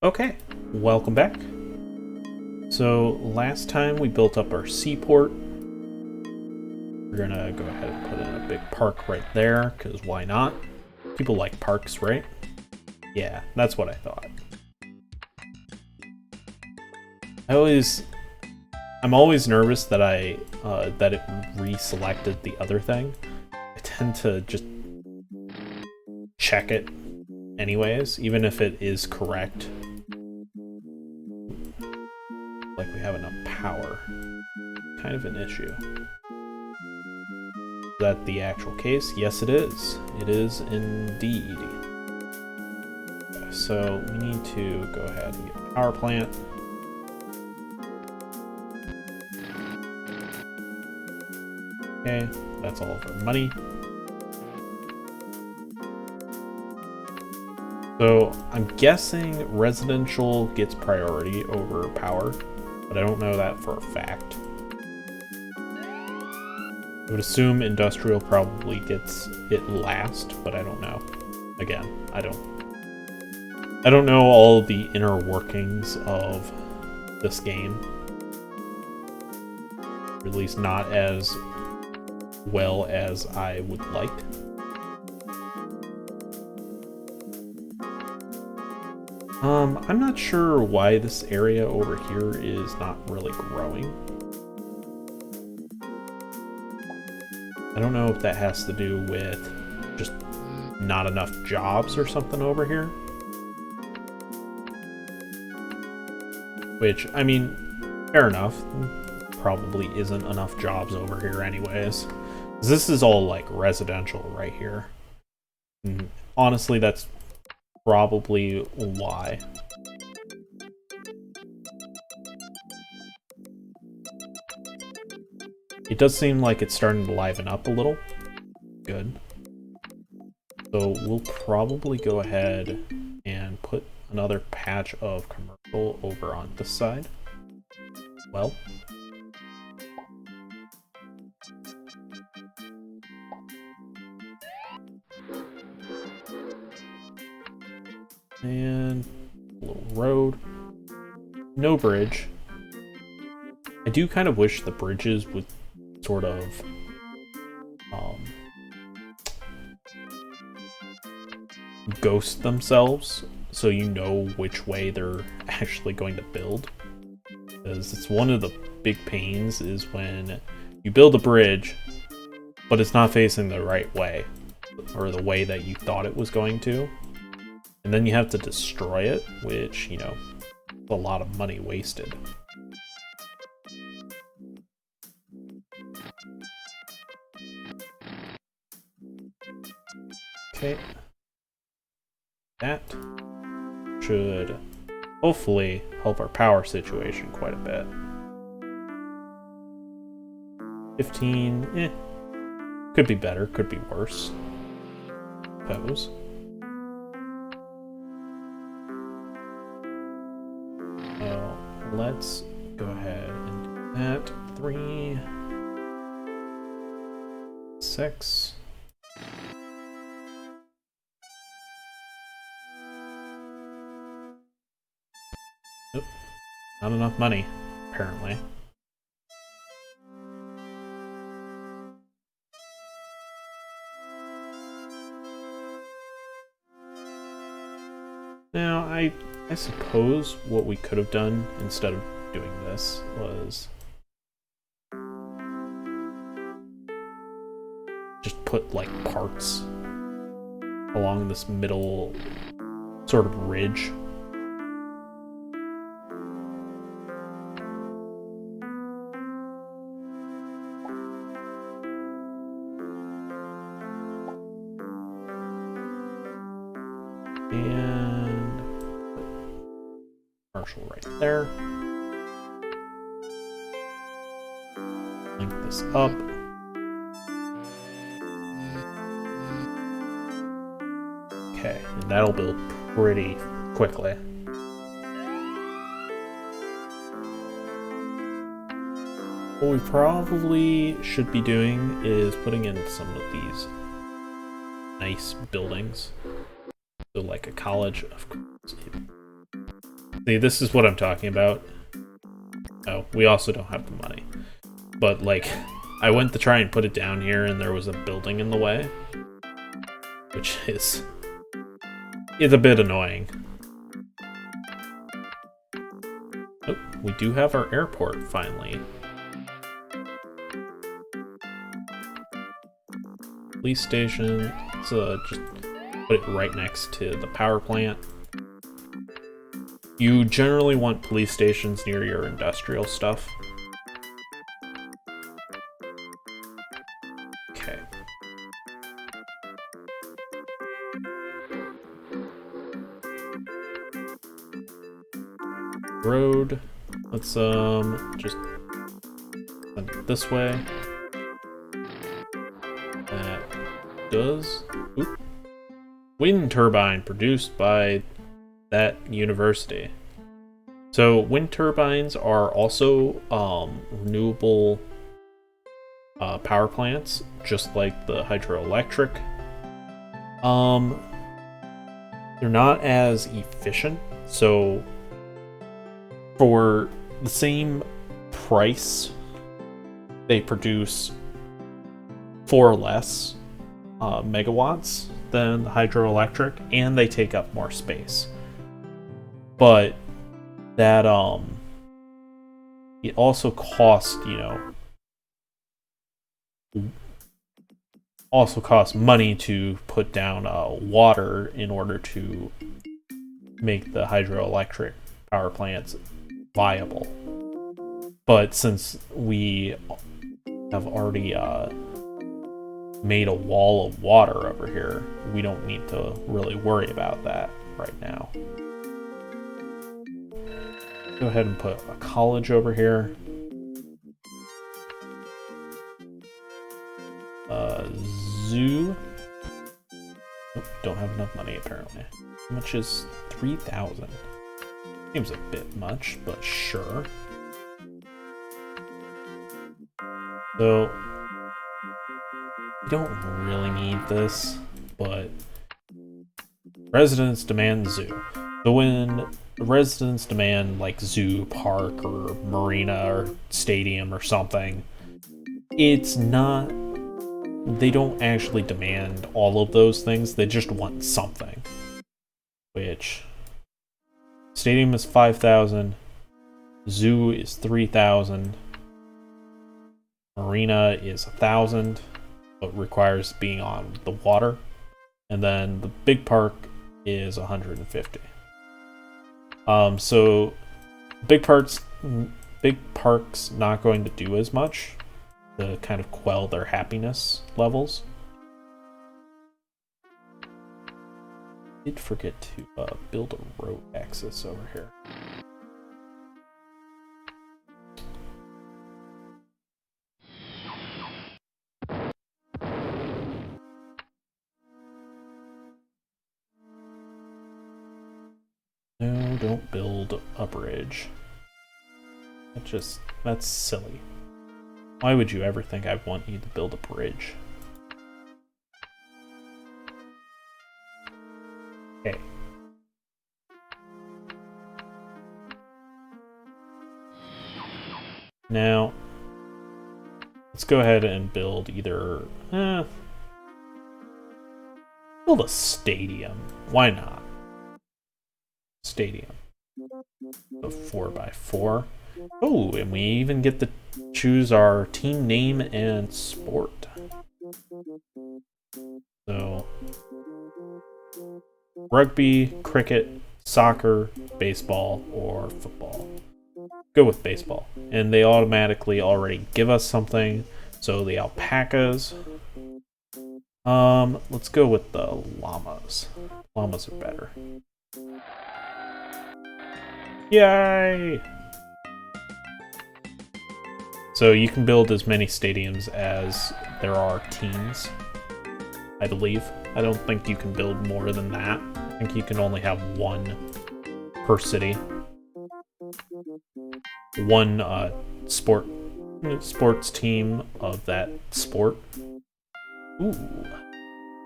Okay, welcome back. So last time we built up our seaport. We're gonna go ahead and put in a big park right there, because why not? People like parks, right? Yeah, that's what I thought. I'm always nervous that that it reselected the other thing. I tend to just check it anyways, even if it is correct. Like we have enough power. Kind of an issue. Is that the actual case? Yes, it is. It is indeed. Okay, so we need to go ahead and get a power plant. Okay, that's all of our money. So I'm guessing residential gets priority over power, but I don't know that for a fact. I would assume industrial probably gets it last, but I don't know. Again, I don't know all the inner workings of this game. Or at least not as well as I would like. I'm not sure why this area over here is not really growing. I don't know if that has to do with just not enough jobs or something over here. Which, I mean, fair enough. Probably isn't enough jobs over here anyways. This is all like residential right here. And honestly, that's probably why. It does seem like it's starting to liven up a little. Good. So we'll probably go ahead and put another patch of commercial over on this side. Well. And a little road. No bridge. I do kind of wish the bridges would sort of ghost themselves so you know which way they're actually going to build. Because it's one of the big pains is when you build a bridge, but it's not facing the right way, or the way that you thought it was going to. And then you have to destroy it, which, you know, is a lot of money wasted. Okay. That should hopefully help our power situation quite a bit. 15, could be better, could be worse. I suppose. So let's go ahead and do that. 3, 6. Nope. Not enough money, apparently. Now, I suppose what we could have done instead of doing this was just put, like, parks along this middle sort of ridge. And commercial right there. Link this up. Okay, and that'll build pretty quickly. What we probably should be doing is putting in some of these nice buildings. So like a college, of course, it See, this is what I'm talking about. Oh, we also don't have the money. But, like, I went to try and put it down here, and there was a building in the way. Which is a bit annoying. Oh, we do have our airport, finally. Police station. Let's just put it right next to the power plant. You generally want police stations near your industrial stuff. Okay. Road. Let's just send it this way. That does. Oop. Wind turbine produced by that university. So wind turbines are also renewable power plants, just like the hydroelectric. They're not as efficient, so for the same price, they produce 4 less megawatts than the hydroelectric, and they take up more space. But that it also costs, money to put down water in order to make the hydroelectric power plants viable. But since we have already made a wall of water over here, we don't need to really worry about that right now. Go ahead and put a college over here. Zoo. Nope, don't have enough money apparently. How much is 3,000? Seems a bit much, but sure. So, we don't really need this, but residents demand zoo. So when residents demand like zoo, park, or marina, or stadium, or something, it's not... They don't actually demand all of those things, they just want something. Which... Stadium is 5,000, zoo is 3,000, marina is 1,000, but requires being on the water, and then the big park is 150. So big parks not going to do as much to kind of quell their happiness levels. I did forget to build a road access over here. No, don't build a bridge. That's silly. Why would you ever think I want you to build a bridge? Okay. Now, let's go ahead and build either... build a stadium. Why not? Stadium. A 4x4. Oh, and we even get to choose our team name and sport. So, rugby, cricket, soccer, baseball, or football. Go with baseball. And they automatically already give us something. So the alpacas. Let's go with the llamas. Llamas are better. Yay! So you can build as many stadiums as there are teams, I believe. I don't think you can build more than that. I think you can only have one per city. One sports team of that sport. Ooh.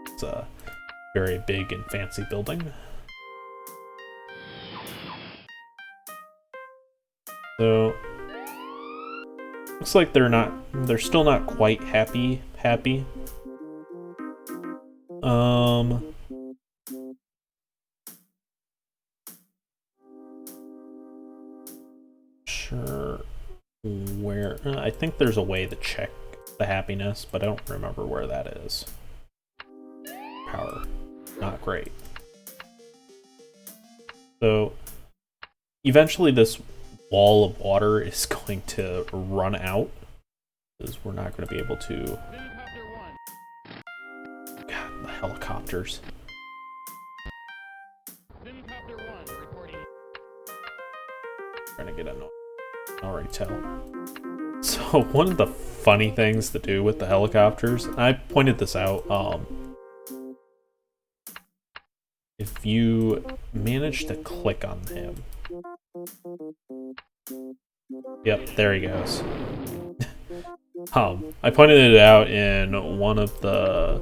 It's a very big and fancy building. So looks like they're still not quite happy. Sure. Where I think there's a way to check the happiness, but I don't remember where that is. Power. Not great. So eventually this wall of water is going to run out, because we're not going to be able to... God, the helicopters. Trying to get annoyed. I can already tell. So one of the funny things to do with the helicopters, and I pointed this out, if you manage to click on him. Yep, there he goes. I pointed it out in one of the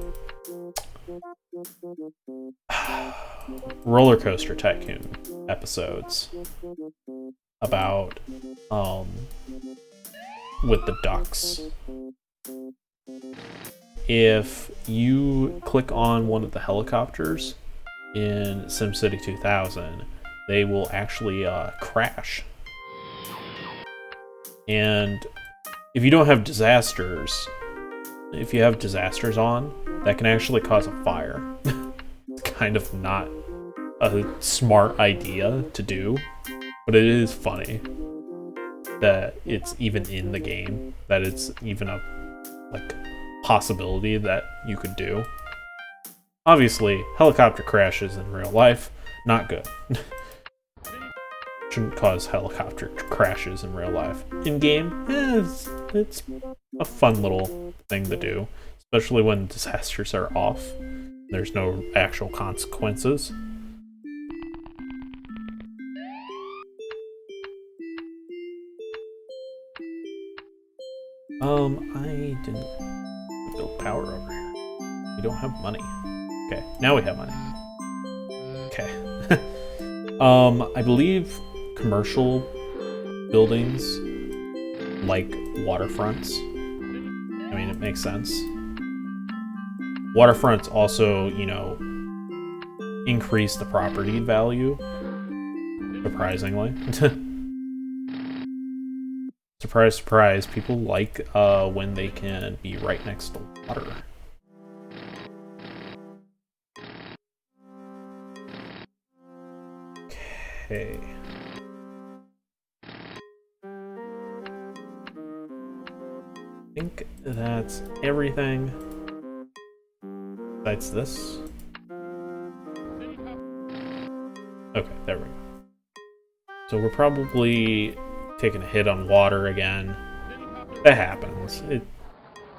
Roller Coaster Tycoon episodes about with the ducks. If you click on one of the helicopters in SimCity 2000, they will actually crash. And if you don't have disasters, if you have disasters on, that can actually cause a fire. It's kind of not a smart idea to do, but it is funny that it's even in the game, that it's even a possibility that you could do. Obviously, helicopter crashes in real life, not good. Shouldn't cause helicopter crashes in real life. In game, it's a fun little thing to do, especially when disasters are off. There's no actual consequences. I didn't build power over here. We don't have money. Okay, now we have money. Okay. I believe commercial buildings like waterfronts. I mean, it makes sense. Waterfronts also, you know, increase the property value, surprisingly. Surprise, surprise, people like when they can be right next to water. Okay. I think that's everything. Besides this. Okay, there we go. So we're probably taking a hit on water again. That happens.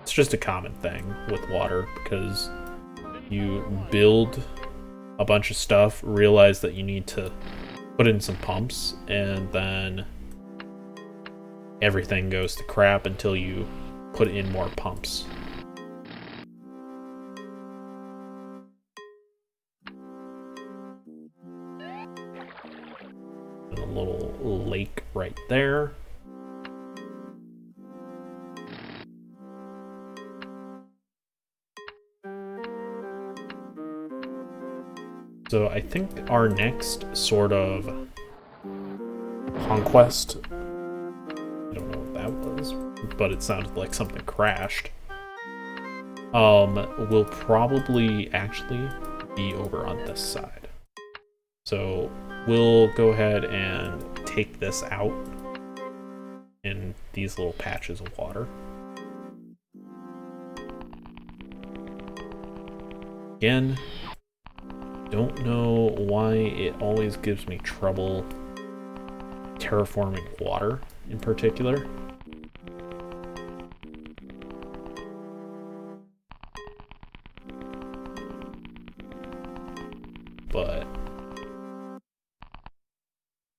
It's just a common thing with water, because you build a bunch of stuff, realize that you need to put in some pumps, and then everything goes to crap until you put in more pumps. And a little lake right there. So I think our next sort of conquest, I don't know what that was, but it sounded like something crashed, will probably actually be over on this side. So we'll go ahead and take this out in these little patches of water. Again, don't know why it always gives me trouble terraforming water in particular. But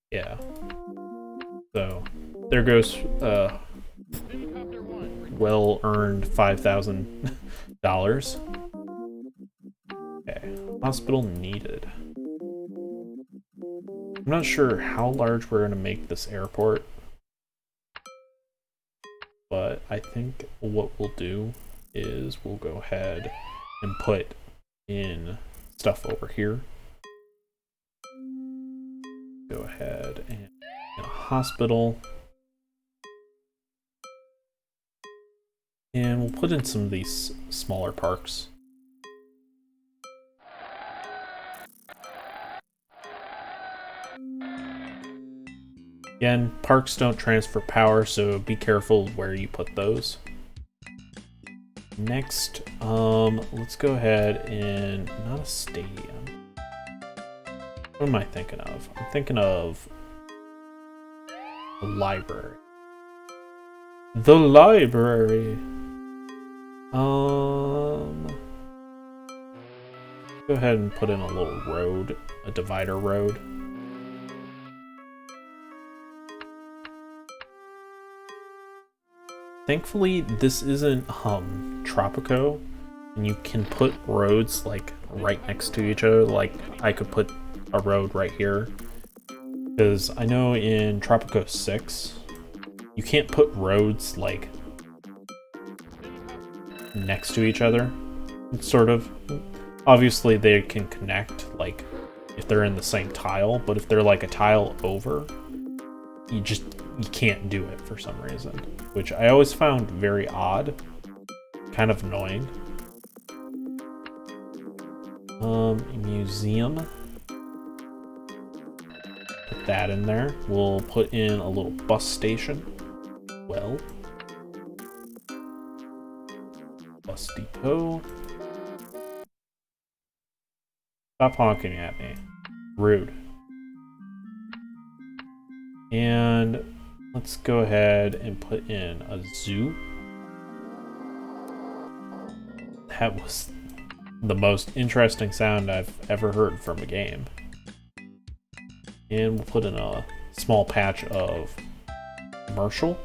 yeah. So there goes well-earned $5,000. Okay, hospital needed. I'm not sure how large we're gonna make this airport. But I think what we'll do is we'll go ahead and put in stuff over here. Go ahead and get a hospital. And we'll put in some of these smaller parks. Again, parks don't transfer power, so be careful where you put those. Next, let's go ahead and not a stadium. What am I thinking of? I'm thinking of the library. The library. Go ahead and put in a little road, a divider road. Thankfully, this isn't Tropico, and you can put roads like right next to each other. Like I could put a road right here, because I know in Tropico 6, you can't put roads like next to each other. It's sort of, obviously they can connect, like if they're in the same tile, but if they're like a tile over, you can't do it for some reason, which I always found very odd, kind of annoying. Museum. Put that in there. We'll put in a little bus station. Well. Bus depot. Stop honking at me. Rude. And let's go ahead and put in a zoo. That was the most interesting sound I've ever heard from a game. And we'll put in a small patch of commercial.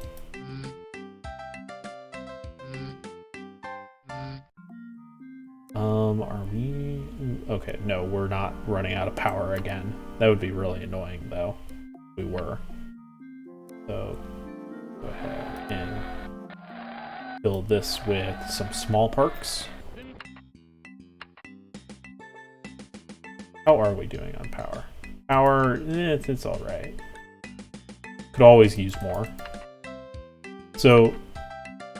Are we... Okay, no, we're not running out of power again. That would be really annoying, though. We were. So, go ahead and fill this with some small parks. How are we doing on power? Power, it's alright. Could always use more. So,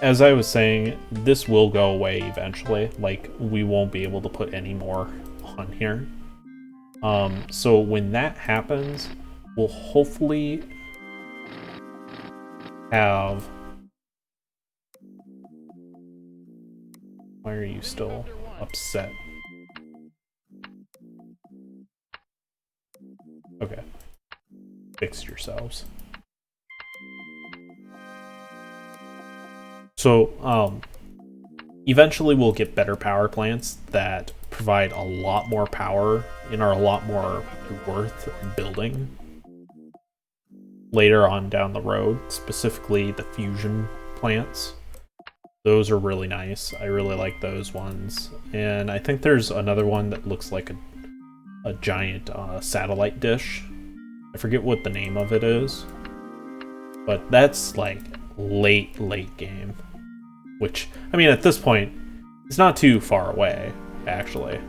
as I was saying, this will go away eventually. Like, we won't be able to put any more on here. So when that happens, we'll hopefully have... Why are you still upset? Okay. Fix yourselves. So, eventually we'll get better power plants that provide a lot more power and are a lot more worth building later on down the road, specifically the fusion plants. Those are really nice. I really like those ones. And I think there's another one that looks like a giant satellite dish. I forget what the name of it is, but that's like late game. Which, I mean, at this point, it's not too far away, actually.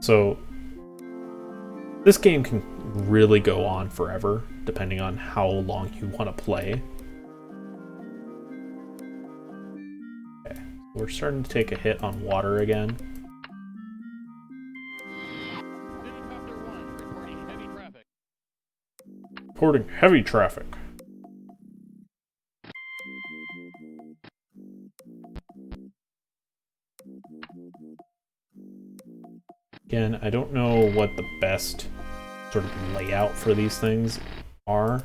So, this game can really go on forever, depending on how long you want to play. Okay, we're starting to take a hit on water again. Reporting heavy traffic. Again, I don't know what the best sort of layout for these things are.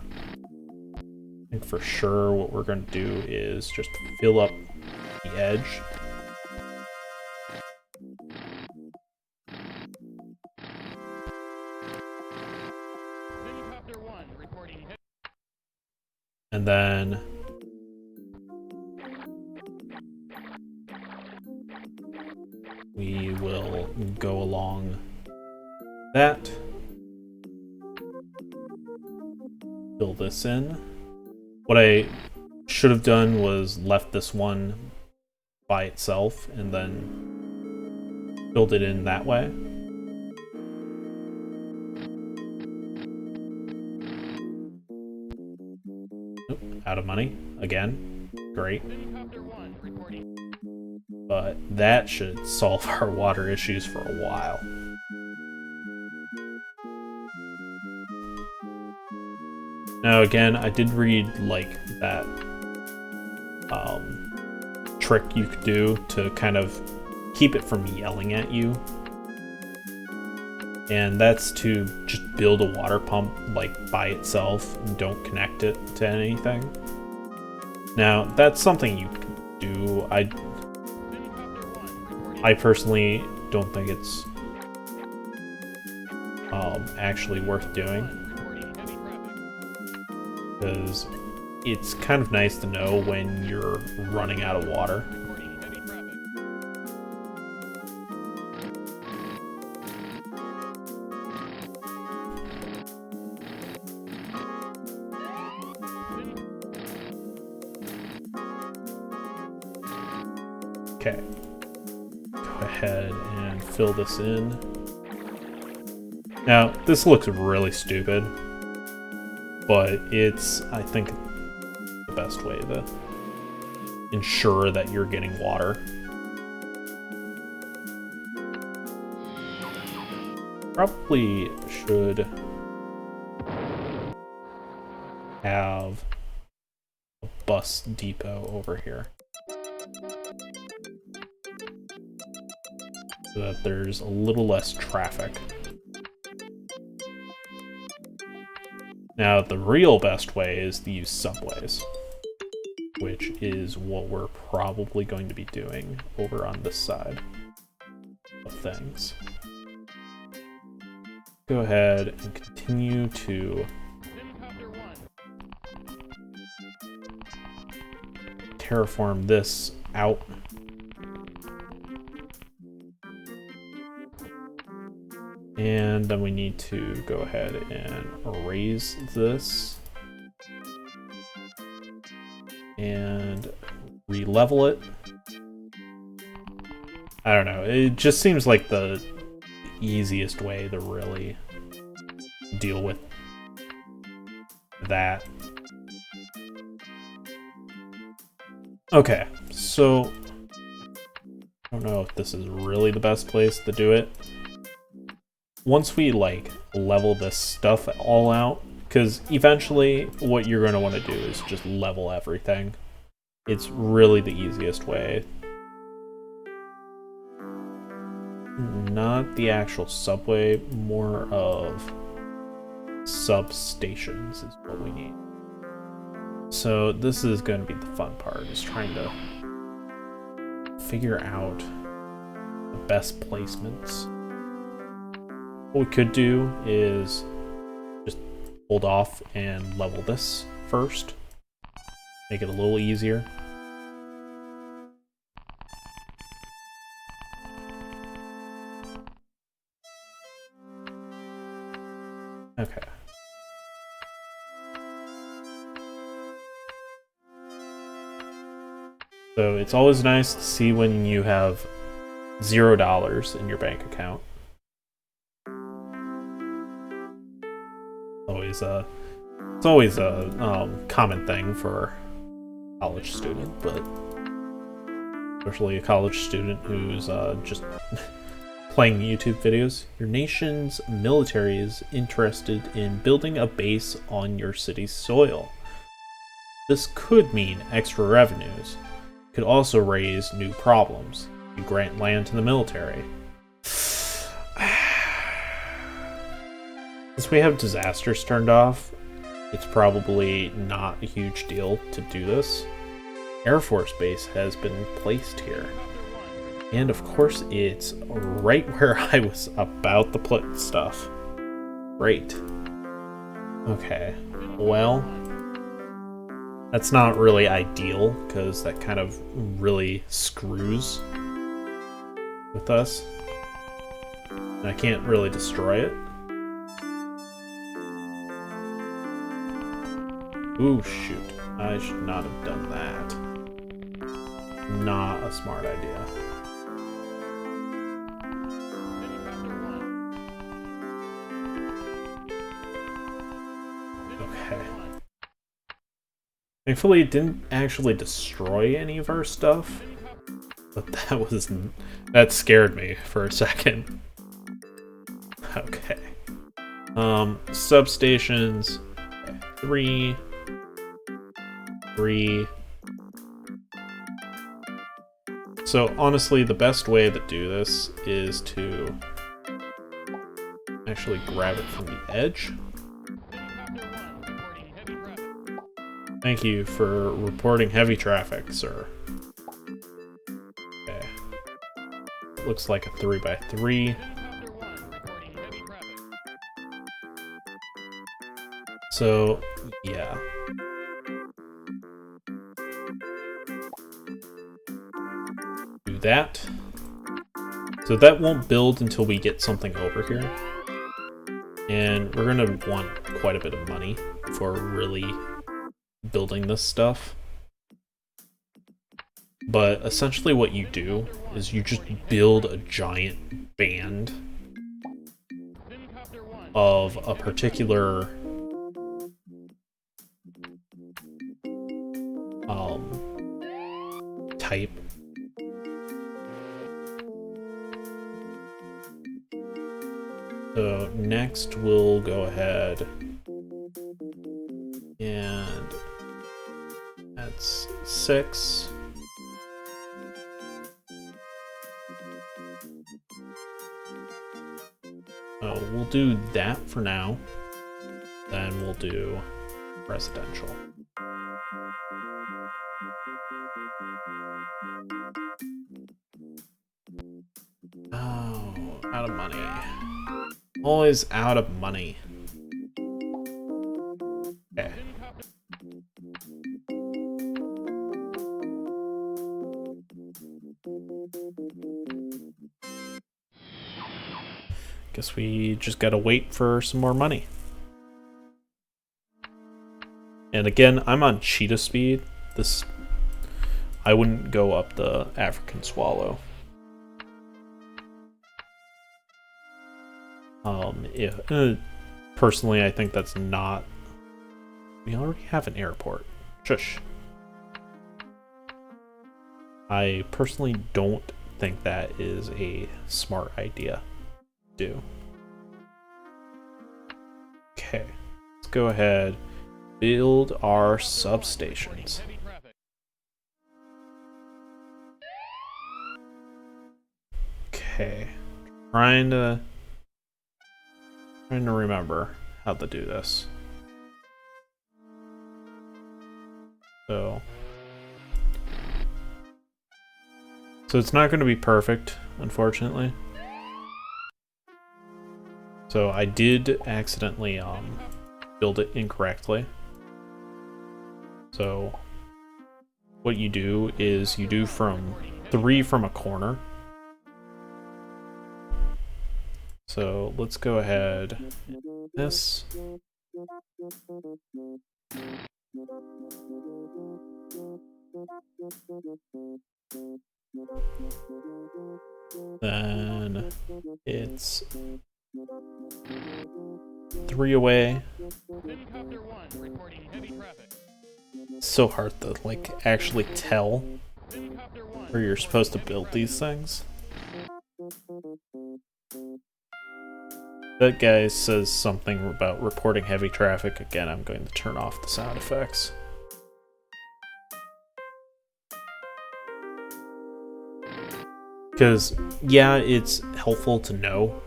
I think for sure what we're going to do is just fill up the edge. And then we will go along that. Fill this in. What I should have done was left this one by itself and then build it in that way. Oop, out of money again. Great. But that should solve our water issues for a while. Now again, I did read like that trick you could do to kind of keep it from yelling at you. And that's to just build a water pump like by itself and don't connect it to anything. Now that's something you can do. I personally don't think it's actually worth doing, because it's kind of nice to know when you're running out of water. Okay, go ahead and fill this in. Now, this looks really stupid, but it's, I think, the best way to ensure that you're getting water. Probably should have a bus depot over here, so that there's a little less traffic. Now, the real best way is to use subways, which is what we're probably going to be doing over on this side of things. Go ahead and continue to terraform this out. And then we need to go ahead and erase this and re-level it. I don't know, it just seems like the easiest way to really deal with that. Okay, so I don't know if this is really the best place to do it. Once we like level this stuff all out, because eventually what you're going to want to do is just level everything. It's really the easiest way. Not the actual subway, more of substations is what we need. So this is going to be the fun part, is trying to figure out the best placements. What we could do is just hold off and level this first. Make it a little easier. Okay. So it's always nice to see when you have $0 in your bank account. It's always a common thing for a college student, but especially a college student who's just playing YouTube videos. Your nation's military is interested in building a base on your city's soil. This could mean extra revenues. It could also raise new problems. You grant land to the military. Since we have disasters turned off, it's probably not a huge deal to do this. Air Force Base has been placed here. And of course, it's right where I was about to put stuff. Great. Okay, well, that's not really ideal, because that kind of really screws with us. And I can't really destroy it. Ooh, shoot. I should not have done that. Not a smart idea. Okay. Thankfully, it didn't actually destroy any of our stuff. But that scared me for a second. Okay. Substations. 3. So honestly, the best way to do this is to actually grab it from the edge. Thank you for reporting heavy traffic, sir. Okay. Looks like a 3x3. So, yeah. Do that. So that won't build until we get something over here. And we're gonna want quite a bit of money for really building this stuff. But essentially what you do is you just build a giant band of a particular type. So next we'll go ahead and that's 6. We'll do that for now. Then we'll do residential. Oh, out of money. Always out of money. Okay. Guess we just gotta wait for some more money. And again, I'm on cheetah speed. I wouldn't go up the African swallow. Personally, I think that's not... We already have an airport. Shush. I personally don't think that is a smart idea to do. Okay, let's go ahead, build our substations. Okay, trying to remember how to do this. So it's not going to be perfect, unfortunately. So I did accidentally build it incorrectly. So what you do is you do 3 from a corner. So let's go ahead and do this. Then it's 3 away. It's so hard to actually tell where you're supposed to build these things. That guy says something about reporting heavy traffic. Again, I'm going to turn off the sound effects. Because, yeah, it's helpful to know,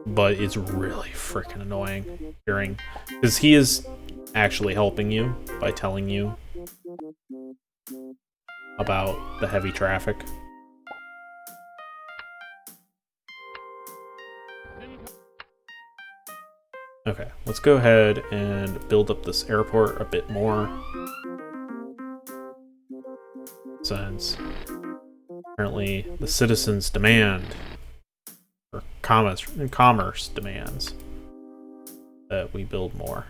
but it's really freaking annoying hearing. Because he is actually helping you by telling you about the heavy traffic. Okay, let's go ahead and build up this airport a bit more. Since apparently the citizens demand, or commerce demands, that we build more.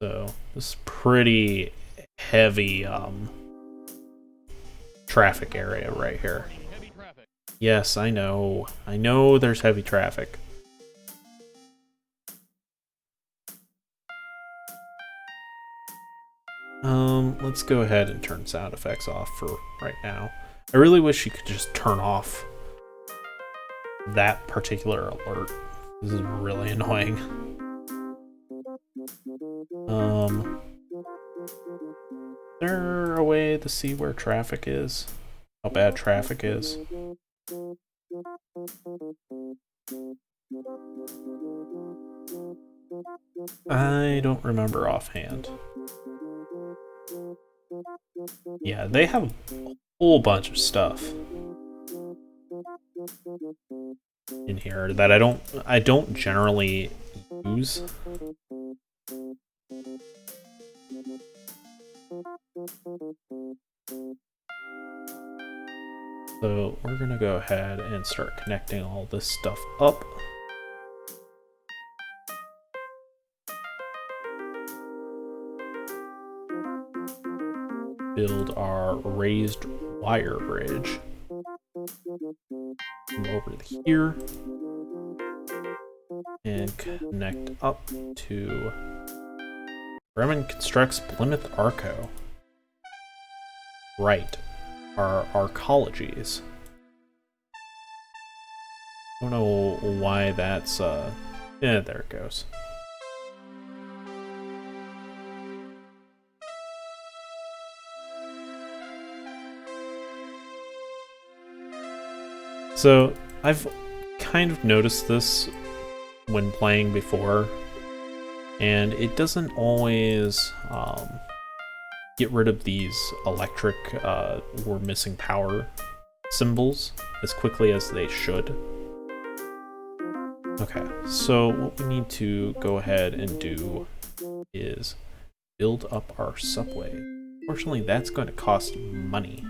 So this is pretty heavy traffic area right here. Yes, I know. I know there's heavy traffic. Let's go ahead and turn sound effects off for right now. I really wish you could just turn off that particular alert. This is really annoying. Is there a way to see where traffic is? How bad traffic is? I don't remember offhand. Yeah, they have a whole bunch of stuff in here that I don't generally use. So we're gonna go ahead and start connecting all this stuff up. Build our raised wire bridge. Come over here and connect up to Bremen constructs Plymouth Arco. Right. Our arcologies. I don't know why that's yeah, there it goes. So I've kind of noticed this when playing before, and it doesn't always get rid of these electric or missing power symbols as quickly as they should. Okay, so what we need to go ahead and do is build up our subway. Fortunately, that's going to cost money,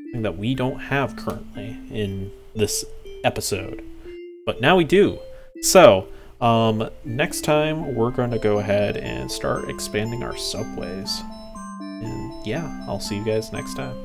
something that we don't have currently in this episode, but now we do. So next time we're going to go ahead and start expanding our subways. And yeah, I'll see you guys next time.